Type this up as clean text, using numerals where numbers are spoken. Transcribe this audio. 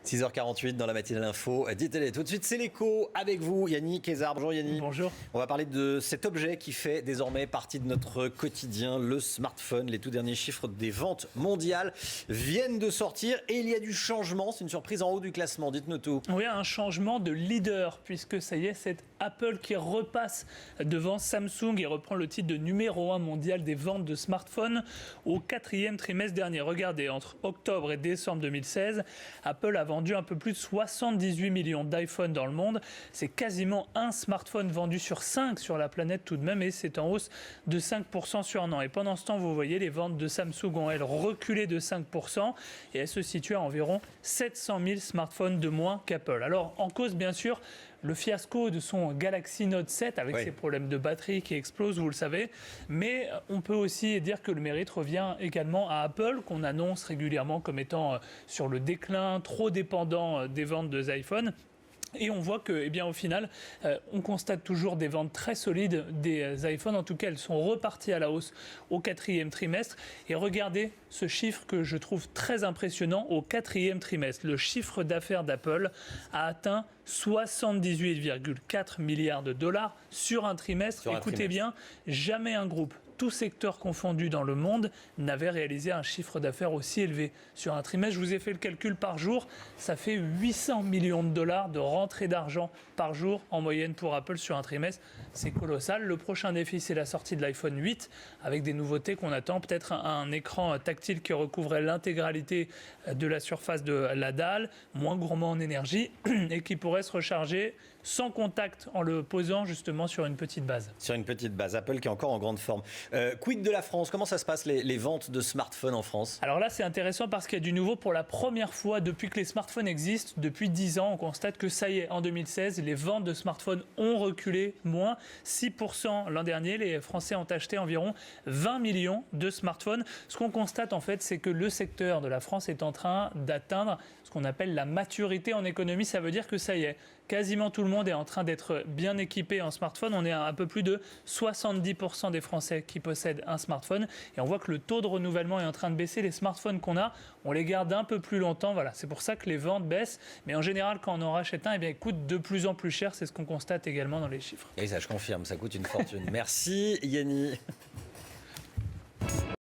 6h48 dans la matinale info d'ITélé. Tout de suite, c'est l'écho avec vous, Yannick Kézard. Bonjour Yannick. Bonjour. On va parler de cet objet qui fait désormais partie de notre quotidien, le smartphone. Les tout derniers chiffres des ventes mondiales viennent de sortir et il y a du changement. C'est une surprise en haut du classement. Dites-nous tout. Oui, un changement de leader, puisque ça y est, c'est Apple qui repasse devant Samsung et reprend le titre de numéro 1 mondial des ventes de smartphones au 4e trimestre dernier. Regardez, entre octobre et décembre 2016, Apple a vendu un peu plus de 78 millions d'iPhone dans le monde. C'est quasiment un smartphone vendu sur 5 sur la planète tout de même, et c'est en hausse de 5% sur un an. Et pendant ce temps, vous voyez, les ventes de Samsung ont, elles, reculé de 5% et elles se situent à environ 700 000 smartphones de moins qu'Apple. Alors, en cause, bien sûr, le fiasco de son Galaxy Note 7 avec ses problèmes de batterie qui explosent, vous le savez. Mais on peut aussi dire que le mérite revient également à Apple, qu'on annonce régulièrement comme étant sur le déclin, trop dépendant des ventes des iPhones. Et on voit que, eh bien, au final, on constate toujours des ventes très solides des iPhones. En tout cas, elles sont reparties à la hausse au 4e trimestre. Et regardez ce chiffre que je trouve très impressionnant au 4e trimestre. Le chiffre d'affaires d'Apple a atteint 78,4 milliards de dollars sur un trimestre. Écoutez bien, jamais un groupe, tout secteur confondu dans le monde, n'avait réalisé un chiffre d'affaires aussi élevé sur un trimestre. Je vous ai fait le calcul par jour, ça fait 800 millions de dollars de rentrée d'argent par jour en moyenne pour Apple sur un trimestre. C'est colossal. Le prochain défi, c'est la sortie de l'iPhone 8 avec des nouveautés qu'on attend. Peut-être un écran tactile qui recouvrait l'intégralité de la surface de la dalle, moins gourmand en énergie et qui pourrait se recharger sans contact en le posant justement sur une petite base. Sur une petite base. Apple qui est encore en grande forme. Quid de la France? Comment ça se passe les ventes de smartphones en France? Alors là, c'est intéressant parce qu'il y a du nouveau. Pour la première fois depuis que les smartphones existent, depuis 10 ans, on constate que ça y est, en 2016, les ventes de smartphones ont reculé, moins 6% l'an dernier. Les Français ont acheté environ 20 millions de smartphones. Ce qu'on constate en fait, c'est que le secteur de la France est en train d'atteindre ce qu'on appelle la maturité en économie. Ça veut dire que ça y est, quasiment tout le monde est en train d'être bien équipé en smartphone. On est à un peu plus de 70% des Français qui possèdent un smartphone. Et on voit que le taux de renouvellement est en train de baisser. Les smartphones qu'on a, on les garde un peu plus longtemps. Voilà, c'est pour ça que les ventes baissent. Mais en général, quand on en rachète un, eh bien, il coûte de plus en plus cher. C'est ce qu'on constate également dans les chiffres. Et ça, je confirme, ça coûte une fortune. Merci Yannick.